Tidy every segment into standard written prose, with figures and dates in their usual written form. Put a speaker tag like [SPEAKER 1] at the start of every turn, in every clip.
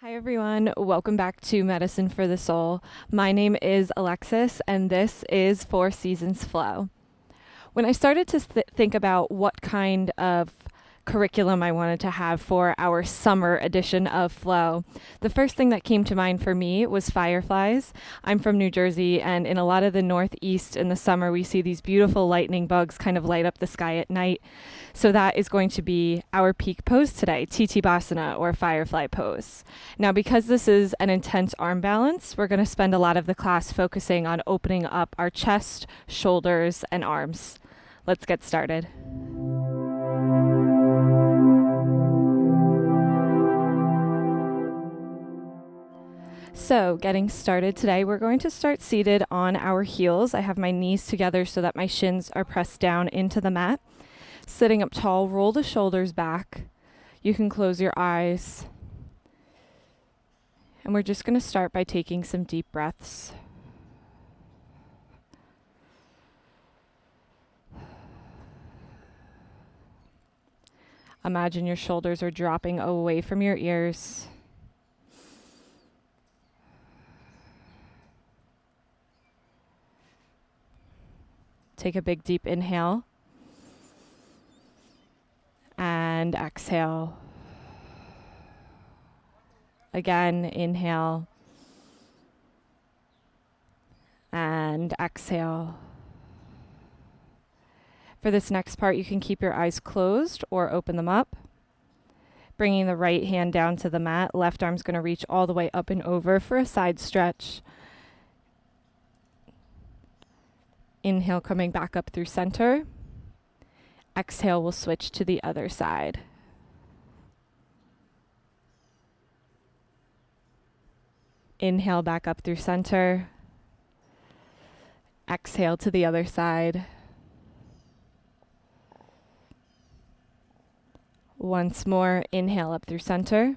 [SPEAKER 1] Hi everyone, welcome back to Medicine for the Soul. My name is Alexis and this is Four Seasons Flow. When I started to think about what kind of curriculum I wanted to have for our summer edition of Flow, the first thing that came to mind for me was fireflies. I'm from New Jersey, and in a lot of the Northeast in the summer, we see these beautiful lightning bugs kind of light up the sky at night. So that is going to be our peak pose today, Tittibhasana or firefly pose. Now, because this is an intense arm balance, we're going to spend a lot of the class focusing on opening up our chest, shoulders, and arms. Let's get started. So, getting started today, we're going to start seated on our heels. I have my knees together so that my shins are pressed down into the mat. Sitting up tall, roll the shoulders back. You can close your eyes. And we're just going to start by taking some deep breaths. Imagine your shoulders are dropping away from your ears. Take a big deep inhale. And exhale. Again, inhale. And exhale. For this next part, you can keep your eyes closed or open them up. Bringing the right hand down to the mat. Left arm's going to reach all the way up and over for a side stretch. Inhale, coming back up through center. Exhale, we'll switch to the other side. Inhale, back up through center. Exhale to the other side. Once more, inhale up through center.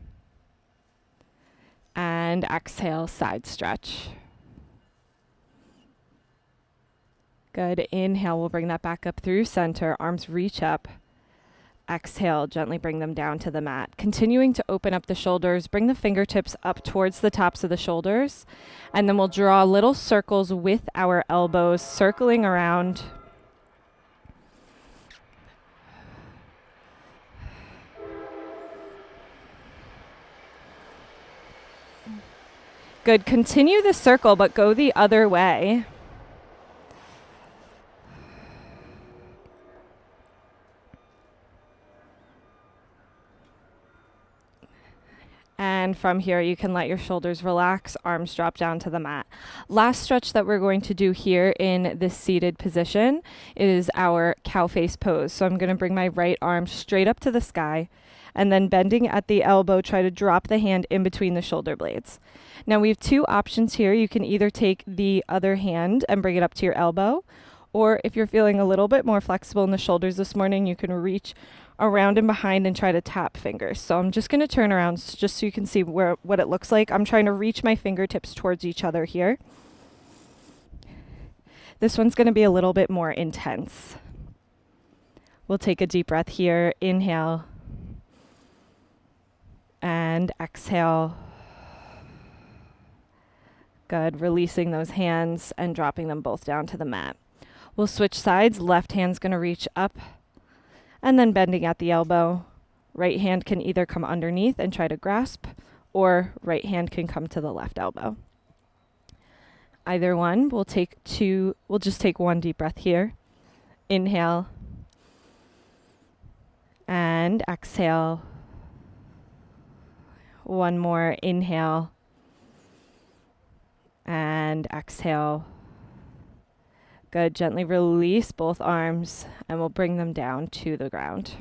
[SPEAKER 1] And exhale, side stretch. Good. Inhale, we'll bring that back up through center. Arms reach up. Exhale, gently bring them down to the mat. Continuing to open up the shoulders, bring the fingertips up towards the tops of the shoulders. And then we'll draw little circles with our elbows, circling around. Good. Continue the circle, but go the other way. And from here, you can let your shoulders relax, arms drop down to the mat. Last stretch that we're going to do here in this seated position is our cow face pose. So I'm going to bring my right arm straight up to the sky, and then bending at the elbow, try to drop the hand in between the shoulder blades. Now we have two options here. You can either take the other hand and bring it up to your elbow, or if you're feeling a little bit more flexible in the shoulders this morning, you can reach around and behind and try to tap fingers. So I'm just going to turn around just so you can see what it looks like. I'm trying to reach my fingertips towards each other here. This one's going to be a little bit more intense. We'll take a deep breath here. Inhale. And exhale. Good. Releasing those hands and dropping them both down to the mat. We'll switch sides. Left hand's going to reach up and then bending at the elbow. Right hand can either come underneath and try to grasp, or right hand can come to the left elbow. Either one. We'll just take one deep breath here. Inhale. And exhale. One more. Inhale. And exhale. Good. Gently release both arms and we'll bring them down to the ground.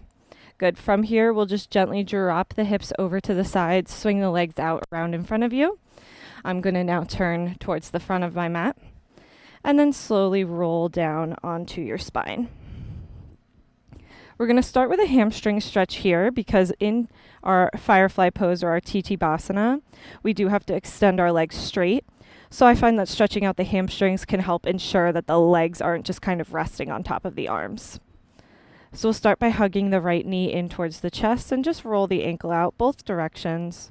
[SPEAKER 1] Good. From here, we'll just gently drop the hips over to the sides, swing the legs out around in front of you. I'm going to now turn towards the front of my mat and then slowly roll down onto your spine. We're going to start with a hamstring stretch here because in our firefly pose or our Tittibhasana, we do have to extend our legs straight. So I find that stretching out the hamstrings can help ensure that the legs aren't just kind of resting on top of the arms. So we'll start by hugging the right knee in towards the chest and just roll the ankle out both directions.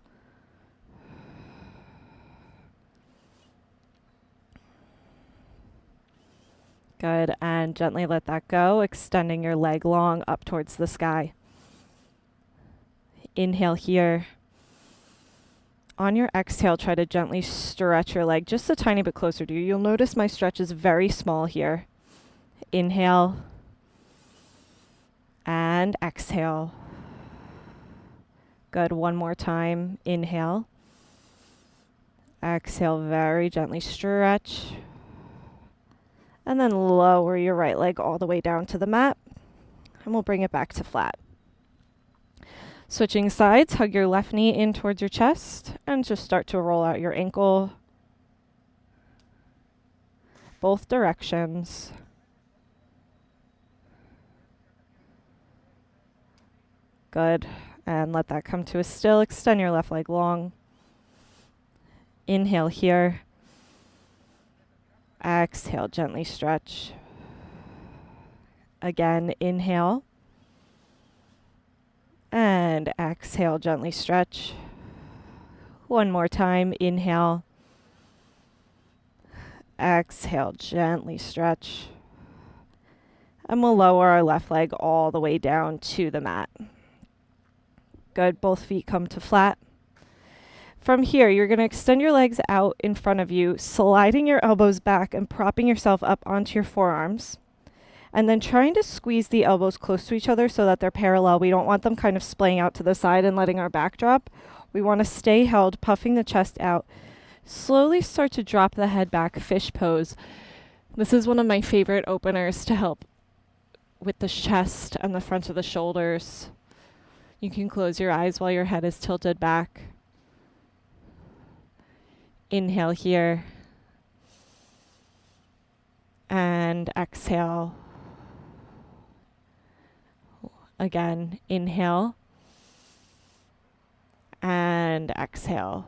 [SPEAKER 1] Good, and gently let that go, extending your leg long up towards the sky. Inhale here. On your exhale, try to gently stretch your leg just a tiny bit closer to you. You'll notice my stretch is very small here. Inhale and exhale. Good, one more time. Inhale. Exhale, very gently stretch. And then lower your right leg all the way down to the mat. And we'll bring it back to flat. Switching sides, hug your left knee in towards your chest and just start to roll out your ankle. Both directions. Good. And let that come to a still. Extend your left leg long. Inhale here. Exhale, gently stretch. Again, inhale. And exhale, gently stretch. One more time, inhale. Exhale, gently stretch. And we'll lower our left leg all the way down to the mat. Good, both feet come to flat. From here, you're going to extend your legs out in front of you, sliding your elbows back and propping yourself up onto your forearms. And then trying to squeeze the elbows close to each other so that they're parallel. We don't want them kind of splaying out to the side and letting our back drop. We want to stay held, puffing the chest out. Slowly start to drop the head back, fish pose. This is one of my favorite openers to help with the chest and the front of the shoulders. You can close your eyes while your head is tilted back. Inhale here. And exhale. Again, inhale. And exhale.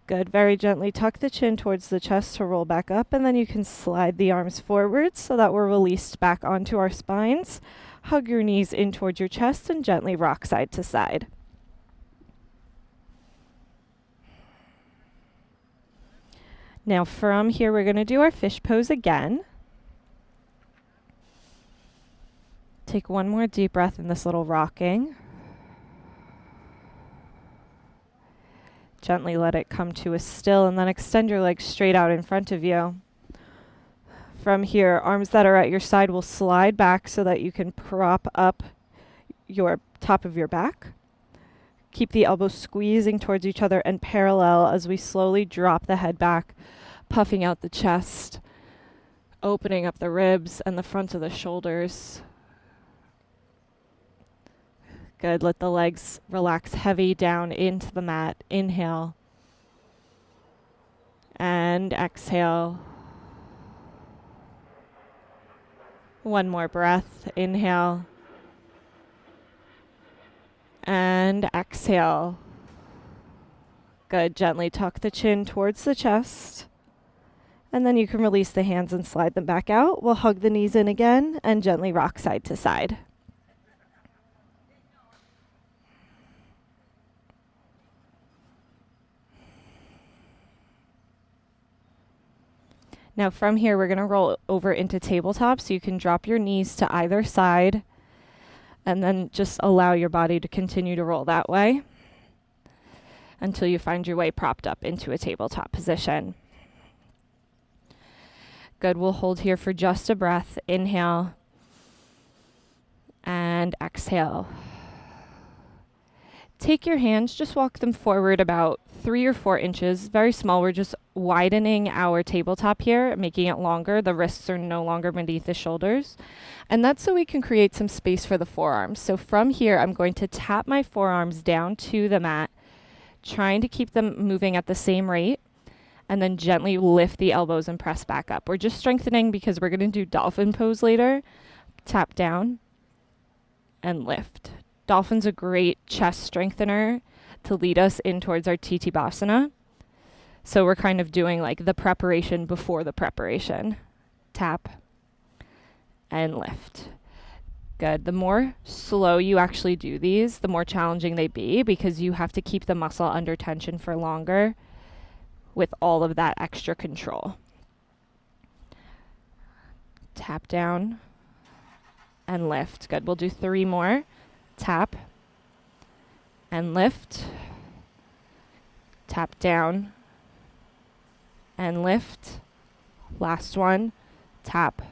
[SPEAKER 1] Good. Very gently tuck the chin towards the chest to roll back up, and then you can slide the arms forward so that we're released back onto our spines. Hug your knees in towards your chest and gently rock side to side. Now from here, we're going to do our fish pose again. Take one more deep breath in this little rocking. Gently let it come to a still, and then extend your legs straight out in front of you. From here, arms that are at your side will slide back so that you can prop up your top of your back. Keep the elbows squeezing towards each other and parallel as we slowly drop the head back, puffing out the chest, opening up the ribs and the front of the shoulders. Good. Let the legs relax heavy down into the mat. Inhale. And exhale. One more breath. Inhale. And exhale. Good. Gently tuck the chin towards the chest. And then you can release the hands and slide them back out. We'll hug the knees in again and gently rock side to side. Now from here, we're going to roll over into tabletop, so you can drop your knees to either side and then just allow your body to continue to roll that way until you find your way propped up into a tabletop position. Good. We'll hold here for just a breath. Inhale and exhale. Take your hands, just walk them forward about 3 or 4 inches, very small. We're just widening our tabletop here, making it longer. The wrists are no longer beneath the shoulders. And that's so we can create some space for the forearms. So from here, I'm going to tap my forearms down to the mat, trying to keep them moving at the same rate, and then gently lift the elbows and press back up. We're just strengthening because we're going to do dolphin pose later. Tap down and lift. Dolphin's a great chest strengthener to lead us in towards our Titibhasana. So we're kind of doing like the preparation before the preparation. Tap and lift. Good. The more slow you actually do these, the more challenging they be, because you have to keep the muscle under tension for longer with all of that extra control. Tap down and lift. Good. We'll do 3 more. Tap and lift. Tap down and lift. Last one. Tap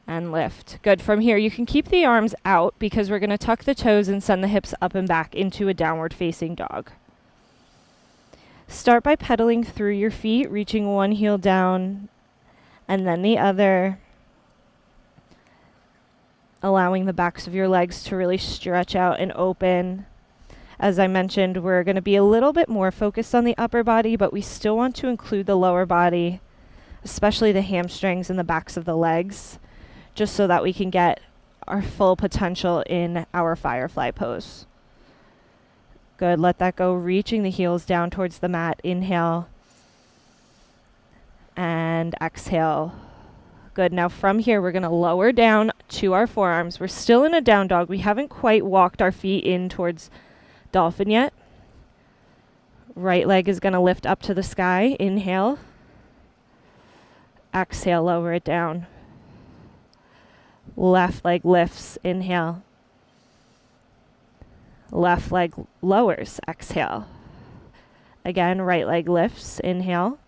[SPEAKER 1] and lift. Good. From here, you can keep the arms out because we're going to tuck the toes and send the hips up and back into a downward facing dog. Start by pedaling through your feet, reaching one heel down and then the other, allowing the backs of your legs to really stretch out and open. As I mentioned, we're going to be a little bit more focused on the upper body, but we still want to include the lower body, especially the hamstrings and the backs of the legs, just so that we can get our full potential in our Firefly pose. Good. Let that go, reaching the heels down towards the mat. Inhale and exhale. Good. Now from here, we're going to lower down to our forearms. We're still in a down dog. We haven't quite walked our feet in towards dolphin yet. Right leg is going to lift up to the sky. Inhale. Exhale, lower it down. Left leg lifts. Inhale. Left leg lowers. Exhale. Again, right leg lifts. Inhale.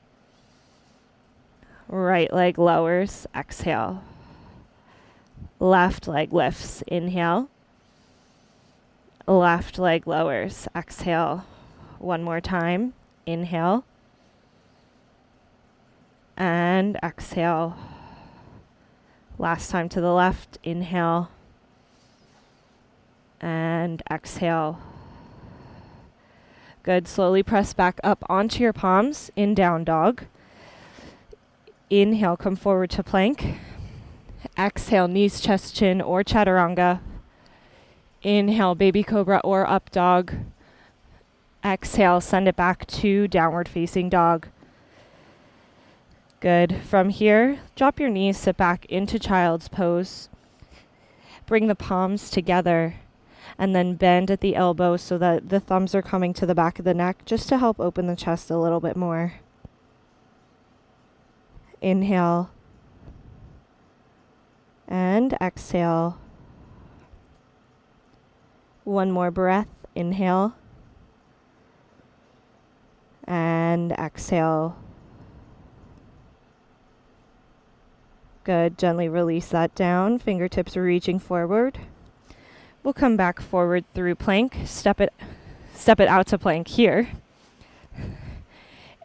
[SPEAKER 1] Right leg lowers. Exhale. Left leg lifts. Inhale. Left leg lowers. Exhale. One more time. Inhale. And exhale. Last time to the left. Inhale. And exhale. Good. Slowly press back up onto your palms in down dog. Inhale, come forward to plank. Exhale, knees, chest, chin, or chaturanga. Inhale, baby cobra or up dog. Exhale, send it back to downward facing dog. Good. From here, drop your knees, sit back into child's pose. Bring the palms together and then bend at the elbow so that the thumbs are coming to the back of the neck, just to help open the chest a little bit more. Inhale and exhale. One more breath. Inhale and exhale. Good. Gently release that down. Fingertips are reaching forward. We'll come back forward through plank. Step it out to plank here.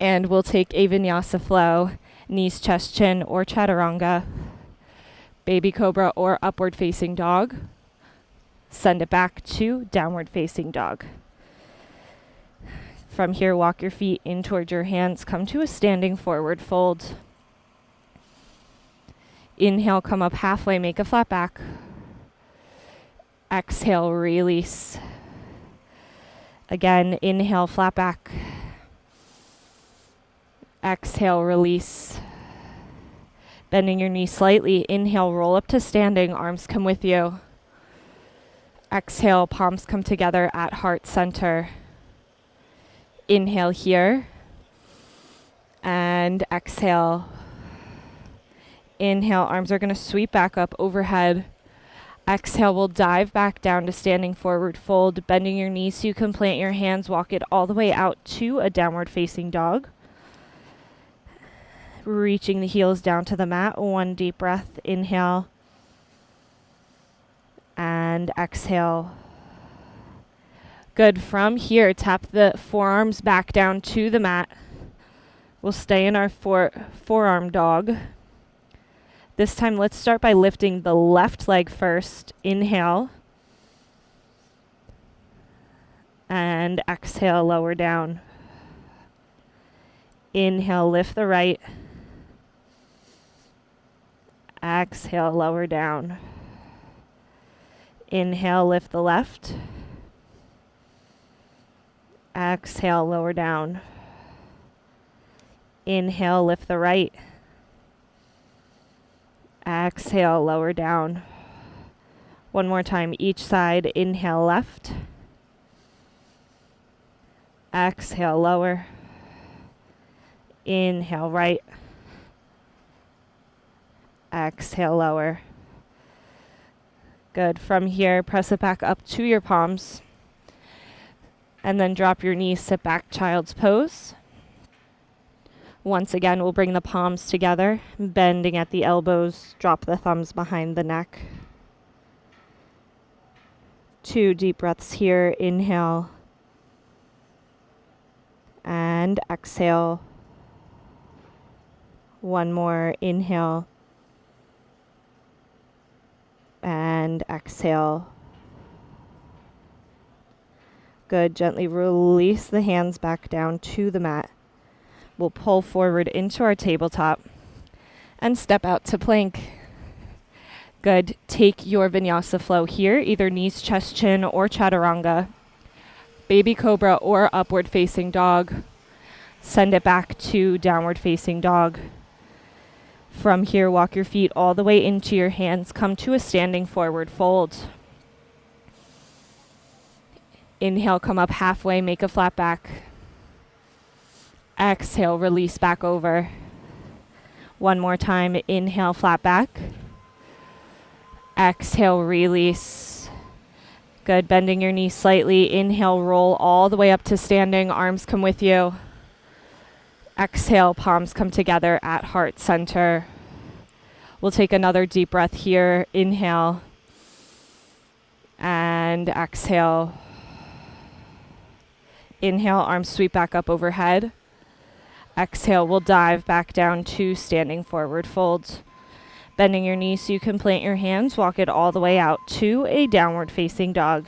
[SPEAKER 1] And we'll take a vinyasa flow. Knees, chest, chin, or chaturanga. Baby cobra or upward facing dog. Send it back to downward facing dog. From here, walk your feet in towards your hands. Come to a standing forward fold. Inhale, come up halfway, make a flat back. Exhale, release. Again, inhale, flat back. Exhale, release. Bending your knees slightly. Inhale, roll up to standing. Arms come with you. Exhale, palms come together at heart center. Inhale here. And exhale. Inhale, arms are going to sweep back up overhead. Exhale, we'll dive back down to standing forward fold, bending your knees so you can plant your hands, walk it all the way out to a downward facing dog. Reaching the heels down to the mat. One deep breath. Inhale. And exhale. Good. From here, tap the forearms back down to the mat. We'll stay in our forearm dog. This time, let's start by lifting the left leg first. Inhale. And exhale, lower down. Inhale, lift the right. Exhale, lower down. Inhale, lift the left. Exhale, lower down. Inhale, lift the right. Exhale, lower down. One more time, each side. Inhale, left. Exhale, lower. Inhale, right. Exhale, lower. Good. From here, press it back up to your palms. And then drop your knees, sit back, child's pose. Once again, we'll bring the palms together, bending at the elbows, drop the thumbs behind the neck. 2 deep breaths here. Inhale and exhale. 1 more. Inhale and exhale. Good. Gently release the hands back down to the mat. We'll pull forward into our tabletop and step out to plank. Good. Take your vinyasa flow here, either knees, chest, chin, or chaturanga. Baby cobra or upward facing dog. Send it back to downward facing dog. From here, walk your feet all the way into your hands. Come to a standing forward fold. Inhale, come up halfway, make a flat back. Exhale, release back over. 1 more time. Inhale, flat back. Exhale, release. Good. Bending your knees slightly. Inhale, roll all the way up to standing. Arms come with you. Exhale, palms come together at heart center. We'll take another deep breath here. Inhale and exhale. Inhale, arms sweep back up overhead. Exhale, we'll dive back down to standing forward fold. Bending your knees so you can plant your hands, walk it all the way out to a downward facing dog.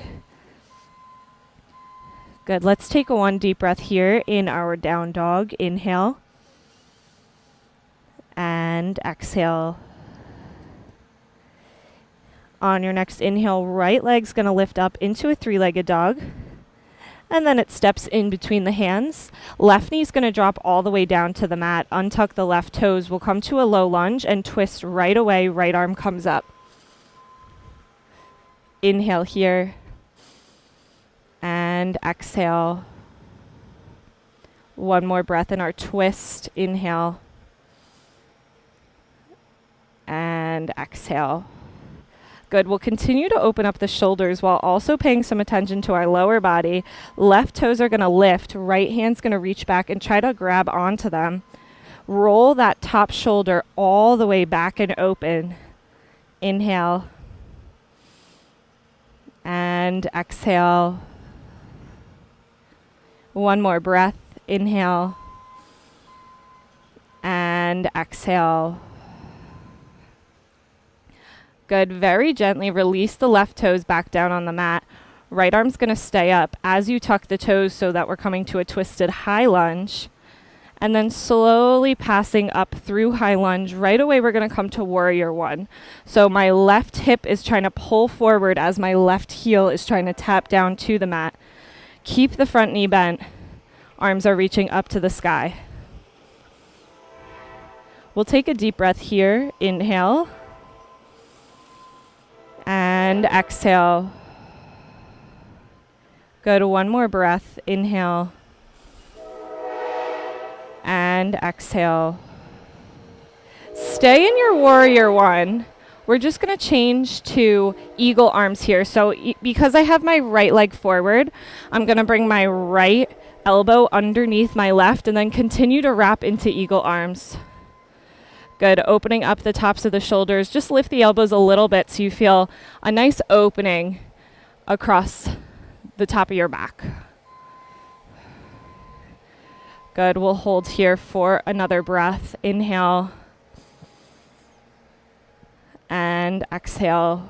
[SPEAKER 1] Good, let's take a 1 deep breath here in our down dog. Inhale and exhale. On your next inhale, right leg's gonna lift up into a 3-legged dog. And then it steps in between the hands. Left knee's going to drop all the way down to the mat. Untuck the left toes. We'll come to a low lunge and twist right away. Right arm comes up. Inhale here. And exhale. 1 more breath in our twist. Inhale. And exhale. Good. We'll continue to open up the shoulders while also paying some attention to our lower body. Left toes are going to lift. Right hand's going to reach back and try to grab onto them. Roll that top shoulder all the way back and open. Inhale. And exhale. 1 more breath. Inhale. And exhale. Good. Very gently release the left toes back down on the mat. Right arm's going to stay up as you tuck the toes so that we're coming to a twisted high lunge. And then slowly passing up through high lunge. Right away, we're going to come to warrior 1. So my left hip is trying to pull forward as my left heel is trying to tap down to the mat. Keep the front knee bent. Arms are reaching up to the sky. We'll take a deep breath here. Inhale. And exhale. Good. 1 more breath. Inhale. And exhale. Stay in your warrior 1. We're just going to change to eagle arms here. So because I have my right leg forward, I'm going to bring my right elbow underneath my left and then continue to wrap into eagle arms. Good. Opening up the tops of the shoulders. Just lift the elbows a little bit so you feel a nice opening across the top of your back. Good. We'll hold here for another breath. Inhale. And exhale.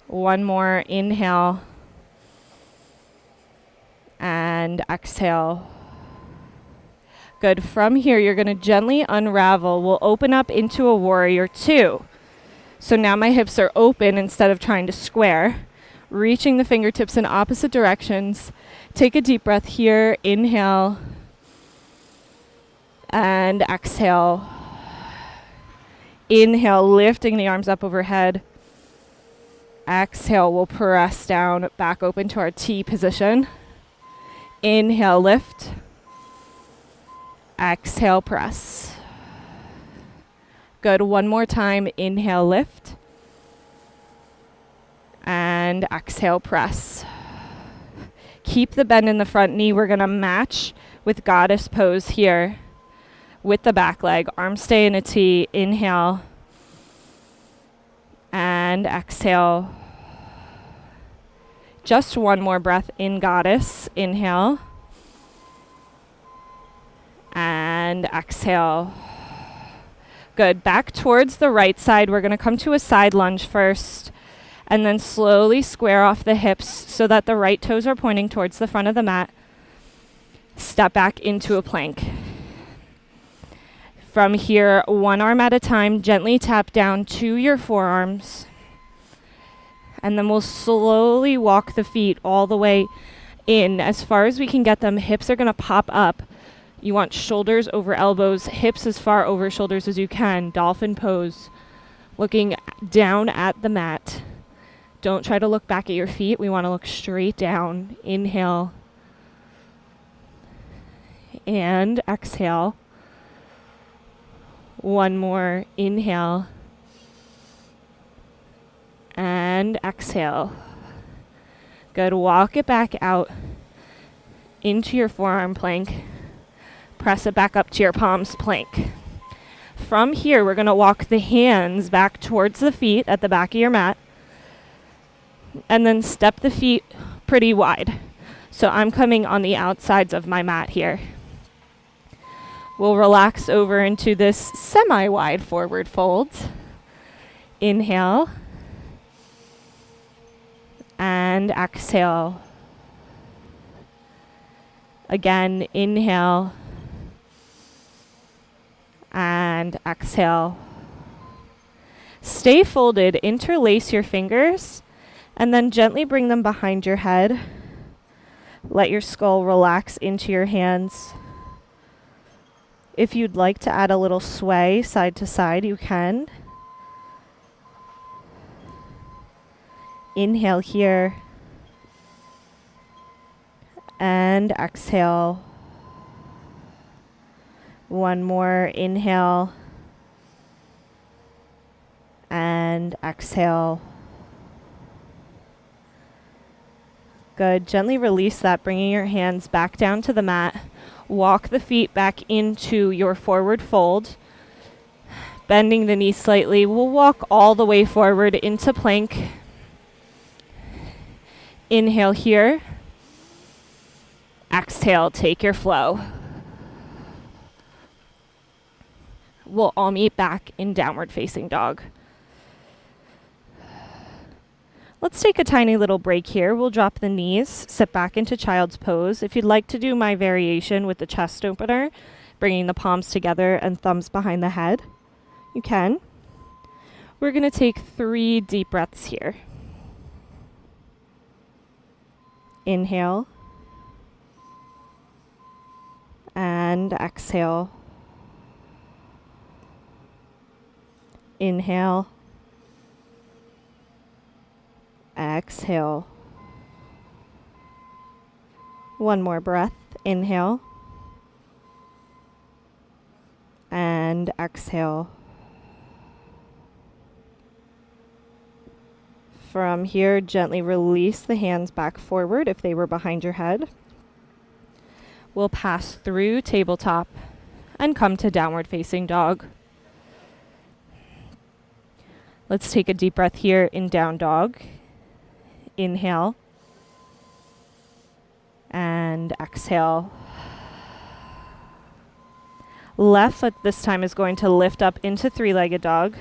[SPEAKER 1] 1 more. Inhale. And exhale. Good. From here, you're going to gently unravel. We'll open up into a warrior 2. So now my hips are open instead of trying to square. Reaching the fingertips in opposite directions. Take a deep breath here. Inhale. And exhale. Inhale, lifting the arms up overhead. Exhale, we'll press down, back open to our T position. Inhale, lift. Exhale, press. Good. One more time. Inhale, lift. And exhale, press. Keep the bend in the front knee. We're going to match with goddess pose here with the back leg. Arms stay in a T. Inhale. And exhale. Just one more breath in goddess. Inhale. And exhale. Good. Back towards the right side. We're going to come to a side lunge first. And then slowly square off the hips so that the right toes are pointing towards the front of the mat. Step back into a plank. From here, one arm at a time, gently tap down to your forearms. And then we'll slowly walk the feet all the way in as far as we can get them. Hips are going to pop up. You want shoulders over elbows, hips as far over shoulders as you can. Dolphin pose, looking down at the mat. Don't try to look back at your feet. We want to look straight down. Inhale. And exhale. One more. Inhale. And exhale. Good. Walk it back out into your forearm plank. Press it back up to your palms plank. From here, we're going to walk the hands back towards the feet at the back of your mat. And then step the feet pretty wide. So I'm coming on the outsides of my mat here. We'll relax over into this semi-wide forward fold. Inhale. And exhale. Again, inhale. And exhale. Stay folded. Interlace your fingers. And then gently bring them behind your head. Let your skull relax into your hands. If you'd like to add a little sway side to side, you can. Inhale here. And exhale. One more. Inhale. And exhale. Good. Gently release that, bringing your hands back down to the mat. Walk the feet back into your forward fold. Bending the knees slightly. We'll walk all the way forward into plank. Inhale here. Exhale, take your flow. We'll all meet back in downward facing dog. Let's take a tiny little break here. We'll drop the knees, sit back into child's pose. If you'd like to do my variation with the chest opener, bringing the palms together and thumbs behind the head, you can. We're going to take 3 deep breaths here. Inhale. And exhale. Inhale. Exhale. One more breath. Inhale. And exhale. From here, gently release the hands back forward if they were behind your head. We'll pass through tabletop and come to downward facing dog. Let's take a deep breath here in down dog. Inhale. And exhale. Left foot this time is going to lift up into three-legged dog.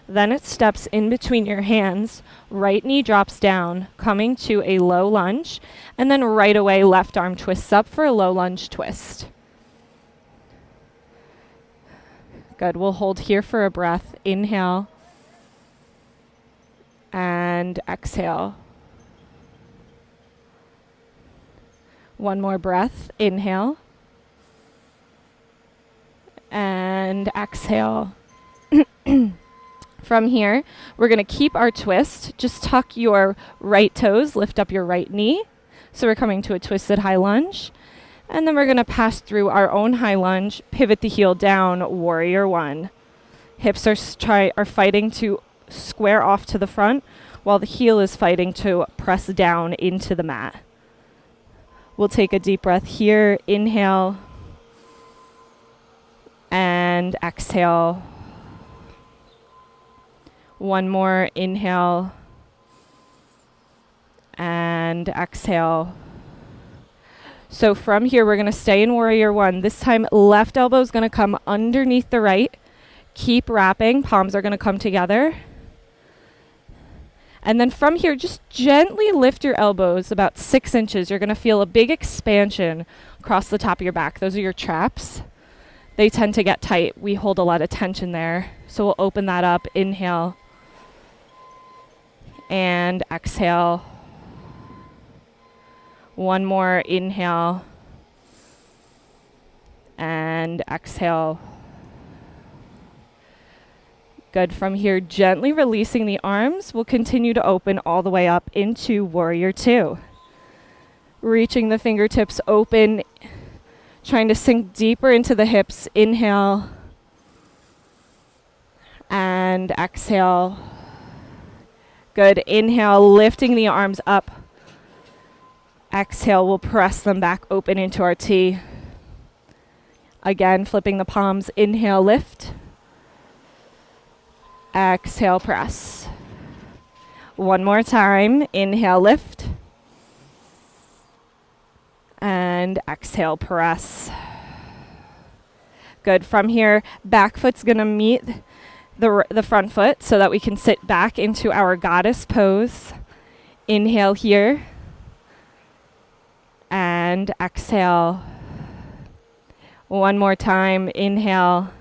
[SPEAKER 1] Then it steps in between your hands. Right knee drops down, coming to a low lunge. And then right away, left arm twists up for a low lunge twist. Good. We'll hold here for a breath. Inhale. And exhale. One more breath. Inhale. And exhale. From here, we're going to keep our twist. Just tuck your right toes, lift up your right knee. So we're coming to a twisted high lunge. And then we're going to pass through our own high lunge, pivot the heel down, warrior one. Hips are fighting to square off to the front, while the heel is fighting to press down into the mat. We'll take a deep breath here. Inhale and exhale. One more. Inhale and exhale. So from here, we're going to stay in Warrior One. This time, left elbow is going to come underneath the right. Keep wrapping. Palms are going to come together. And then from here, just gently lift your elbows about 6 inches. You're going to feel a big expansion across the top of your back. Those are your traps. They tend to get tight. We hold a lot of tension there. So we'll open that up. Inhale and exhale. One more. Inhale and exhale. Good. From here, gently releasing the arms, we'll continue to open all the way up into Warrior Two. Reaching the fingertips open, trying to sink deeper into the hips. Inhale and exhale. Good. Inhale, lifting the arms up. Exhale, we'll press them back open into our T. Again, flipping the palms. Inhale, lift. Exhale, press. One more time. Inhale, lift. And exhale, press. Good. From here, back foot's going to meet the front foot so that we can sit back into our goddess pose. Inhale here. And exhale. One more time. Inhale.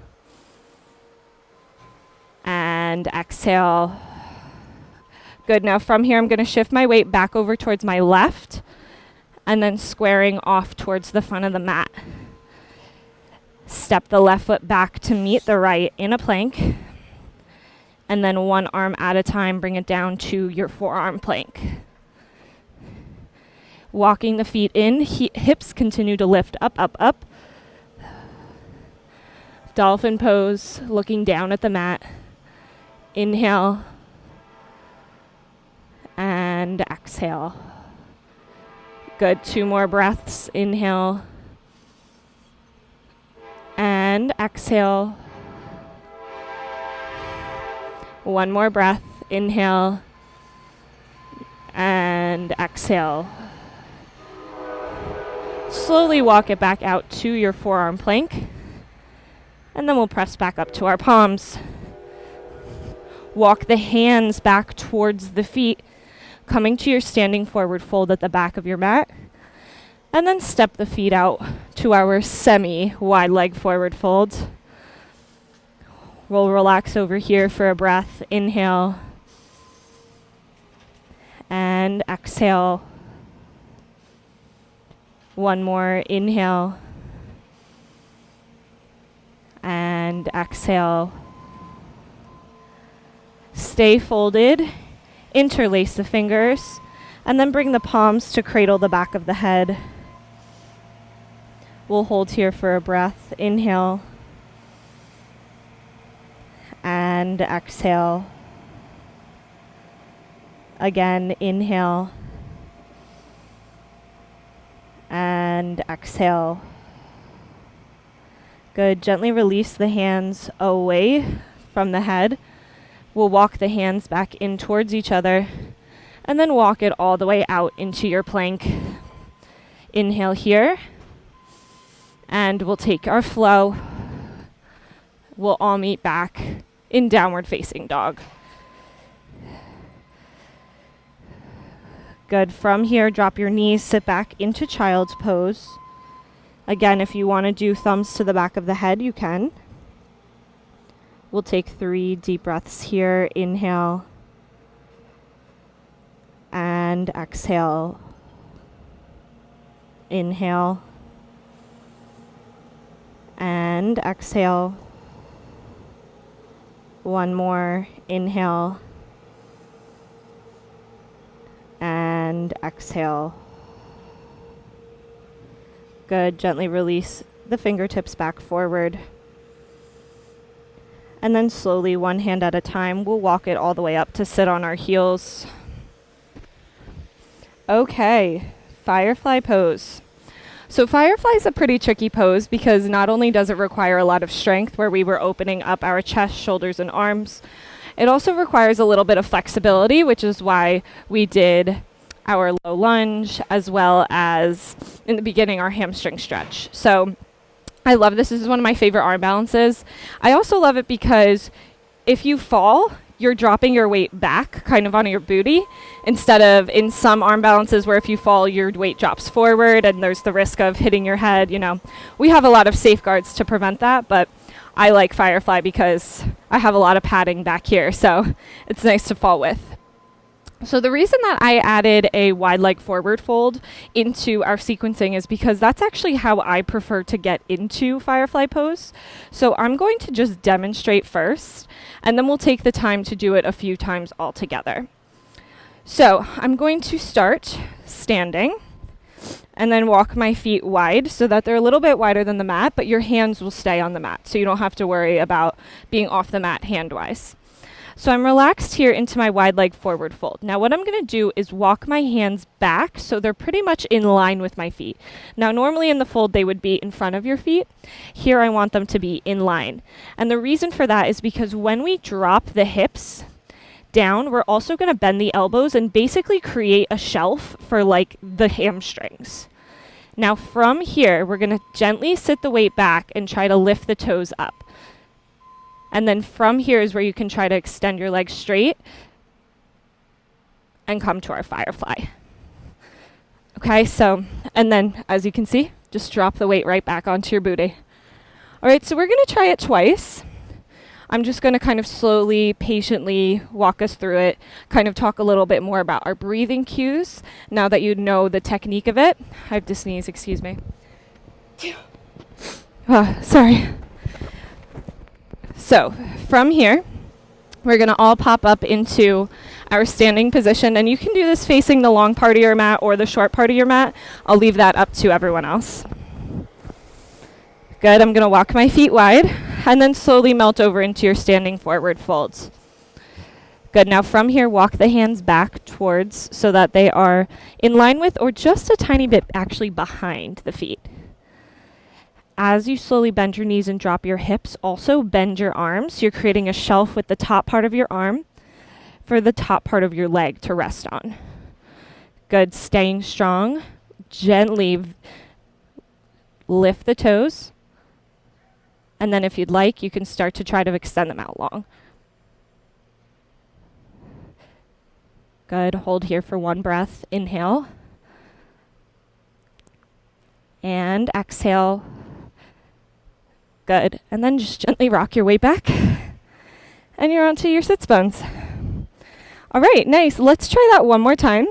[SPEAKER 1] And exhale. Good. Now from here, I'm going to shift my weight back over towards my left and then squaring off towards the front of the mat. Step the left foot back to meet the right in a plank. And then one arm at a time, bring it down to your forearm plank. Walking the feet in, hips continue to lift up, up, up. Dolphin pose, looking down at the mat. Inhale and exhale. Good. 2 more breaths. Inhale and exhale. One more breath. Inhale and exhale. Slowly walk it back out to your forearm plank. And then we'll press back up to our palms. Walk the hands back towards the feet, coming to your standing forward fold at the back of your mat. And then step the feet out to our semi-wide leg forward fold. We'll relax over here for a breath. Inhale and exhale. One more. Inhale and exhale. Stay folded. Interlace the fingers and then bring the palms to cradle the back of the head. We'll hold here for a breath. Inhale and exhale. Again, inhale and exhale. Good. Gently release the hands away from the head. We'll walk the hands back in towards each other and then walk it all the way out into your plank. Inhale here. And we'll take our flow. We'll all meet back in downward facing dog. Good. From here, drop your knees, sit back into child's pose. Again, if you want to do thumbs to the back of the head, you can. We'll take 3 deep breaths here. Inhale and exhale. Inhale and exhale. One more. Inhale and exhale. Good. Gently release the fingertips back forward. And then slowly, one hand at a time, we'll walk it all the way up to sit on our heels. Okay, Firefly pose. So Firefly is a pretty tricky pose because not only does it require a lot of strength where we were opening up our chest, shoulders, and arms, it also requires a little bit of flexibility, which is why we did our low lunge as well as in the beginning our hamstring stretch. So I love this. This is one of my favorite arm balances. I also love it because if you fall, you're dropping your weight back kind of on your booty instead of in some arm balances where if you fall, your weight drops forward and there's the risk of hitting your head. You know, we have a lot of safeguards to prevent that, but I like Firefly because I have a lot of padding back here, so it's nice to fall with. So the reason that I added a wide leg forward fold into our sequencing is because that's actually how I prefer to get into Firefly pose. So I'm going to just demonstrate first, and then we'll take the time to do it a few times all together. So I'm going to start standing and then walk my feet wide so that they're a little bit wider than the mat, but your hands will stay on the mat, so you don't have to worry about being off the mat hand-wise. So I'm relaxed here into my wide leg forward fold. Now what I'm going to do is walk my hands back so they're pretty much in line with my feet. Now normally in the fold they would be in front of your feet. Here I want them to be in line. And the reason for that is because when we drop the hips down, we're also going to bend the elbows and basically create a shelf for like the hamstrings. Now from here, we're going to gently sit the weight back and try to lift the toes up. And then from here is where you can try to extend your legs straight and come to our Firefly. Okay, so, and then as you can see, just drop the weight right back onto your booty. All right, so we're going to try it twice. I'm just going to kind of slowly, patiently walk us through it, kind of talk a little bit more about our breathing cues now that you know the technique of it. I have to sneeze, excuse me. Sorry. So from here, we're going to all pop up into our standing position, and you can do this facing the long part of your mat or the short part of your mat. I'll leave that up to everyone else. Good, I'm going to walk my feet wide and then slowly melt over into your standing forward folds. Good, now from here, walk the hands back towards so that they are in line with or just a tiny bit actually behind the feet. As you slowly bend your knees and drop your hips, also bend your arms. You're creating a shelf with the top part of your arm for the top part of your leg to rest on. Good, staying strong. Gently lift the toes. And then if you'd like, you can start to try to extend them out long. Good, hold here for one breath. Inhale. And exhale. Good. And then just gently rock your weight back. And you're onto your sits bones. All right, nice. Let's try that one more time.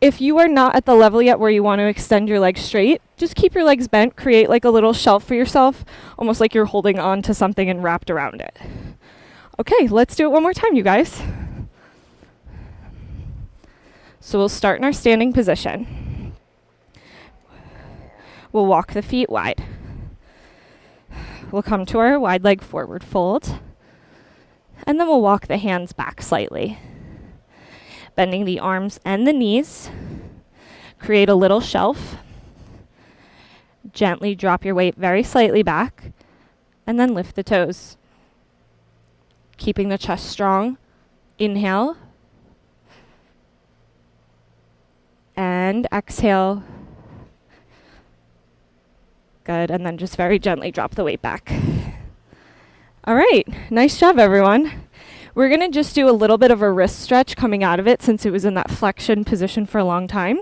[SPEAKER 1] If you are not at the level yet where you want to extend your legs straight, just keep your legs bent. Create like a little shelf for yourself, almost like you're holding on to something and wrapped around it. Okay, let's do it one more time, you guys. So we'll start in our standing position. We'll walk the feet wide. We'll come to our wide leg forward fold, and then we'll walk the hands back slightly. Bending the arms and the knees, create a little shelf. Gently drop your weight very slightly back, and then lift the toes. Keeping the chest strong, inhale, and exhale. Good, and then just very gently drop the weight back. All right, nice job, everyone. We're going to just do a little bit of a wrist stretch coming out of it since it was in that flexion position for a long time.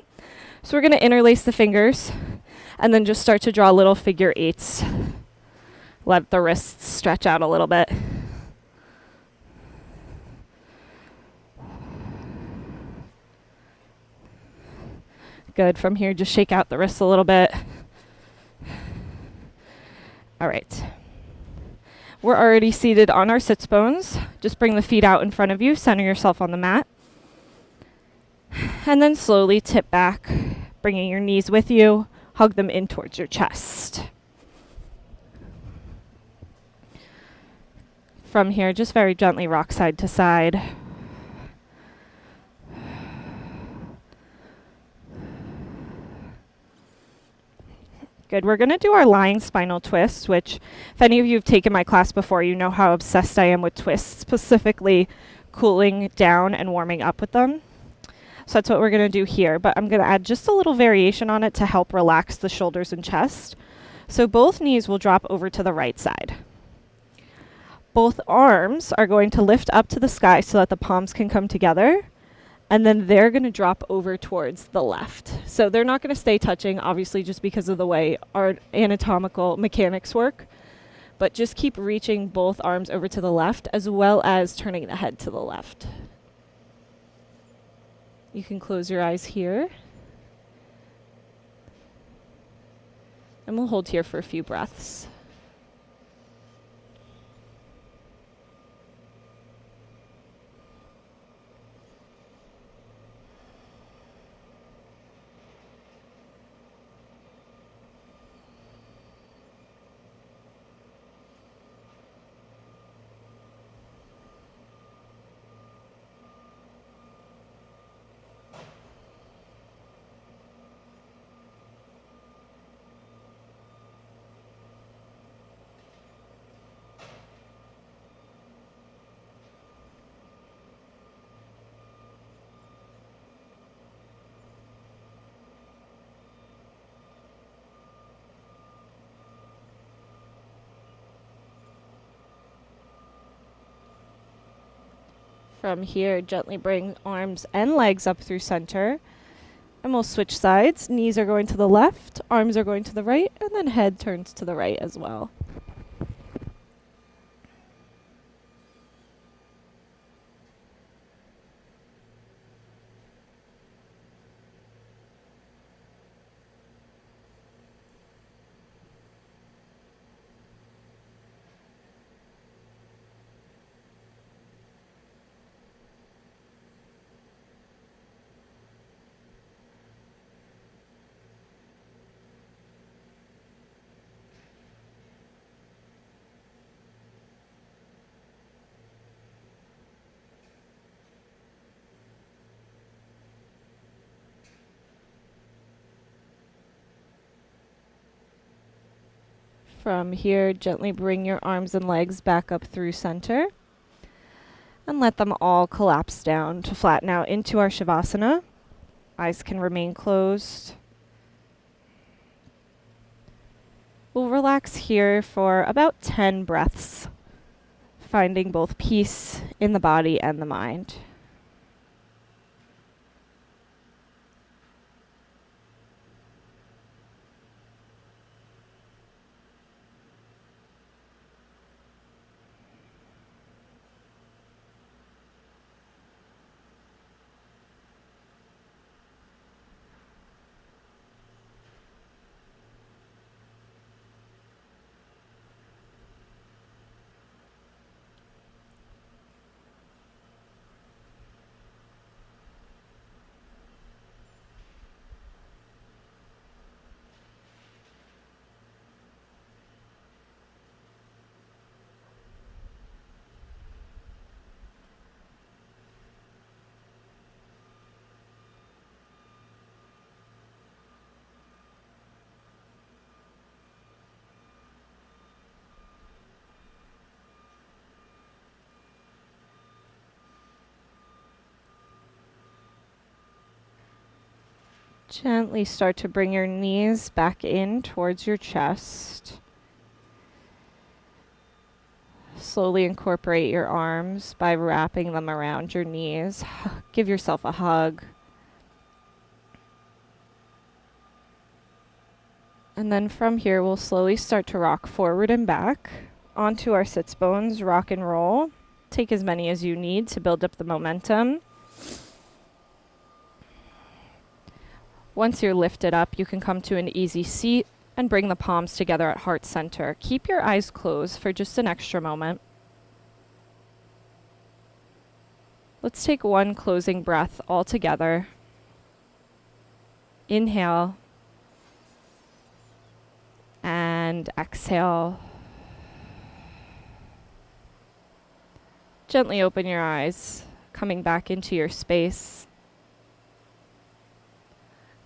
[SPEAKER 1] So we're going to interlace the fingers and then just start to draw little figure eights. Let the wrists stretch out a little bit. Good, from here just shake out the wrists a little bit. All right. We're already seated on our sits bones. Just bring the feet out in front of you, center yourself on the mat. And then slowly tip back, bringing your knees with you, hug them in towards your chest. From here, just very gently rock side to side. Good. We're going to do our lying spinal twist, which if any of you have taken my class before, you know how obsessed I am with twists, specifically cooling down and warming up with them. So that's what we're going to do here, but I'm going to add just a little variation on it to help relax the shoulders and chest. So both knees will drop over to the right side. Both arms are going to lift up to the sky so that the palms can come together. And then they're going to drop over towards the left. So they're not going to stay touching, obviously, just because of the way our anatomical mechanics work. But just keep reaching both arms over to the left, as well as turning the head to the left. You can close your eyes here. And we'll hold here for a few breaths. From here, gently bring arms and legs up through center. And we'll switch sides. Knees are going to the left, arms are going to the right, and then head turns to the right as well. From here, gently bring your arms and legs back up through center. And let them all collapse down to flatten out into our Shavasana. Eyes can remain closed. We'll relax here for about 10 breaths, finding both peace in the body and the mind. Gently start to bring your knees back in towards your chest. Slowly incorporate your arms by wrapping them around your knees. Give yourself a hug. And then from here, we'll slowly start to rock forward and back onto our sits bones, rock and roll. Take as many as you need to build up the momentum. Once you're lifted up, you can come to an easy seat and bring the palms together at heart center. Keep your eyes closed for just an extra moment. Let's take one closing breath all together. Inhale and exhale. Gently open your eyes, coming back into your space.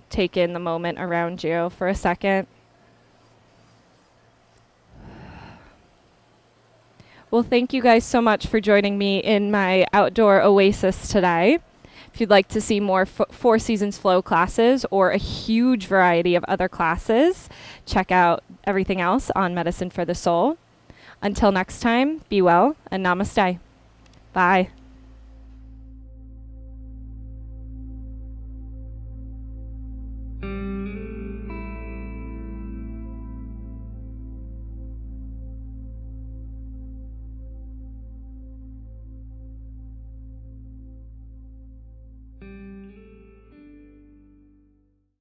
[SPEAKER 1] Take in the moment around you for a second. Well, thank you guys so much for joining me in my outdoor oasis today. If you'd like to see more Four Seasons Flow classes or a huge variety of other classes, check out everything else on Medicine for the Soul. Until next time, be well and namaste. Bye.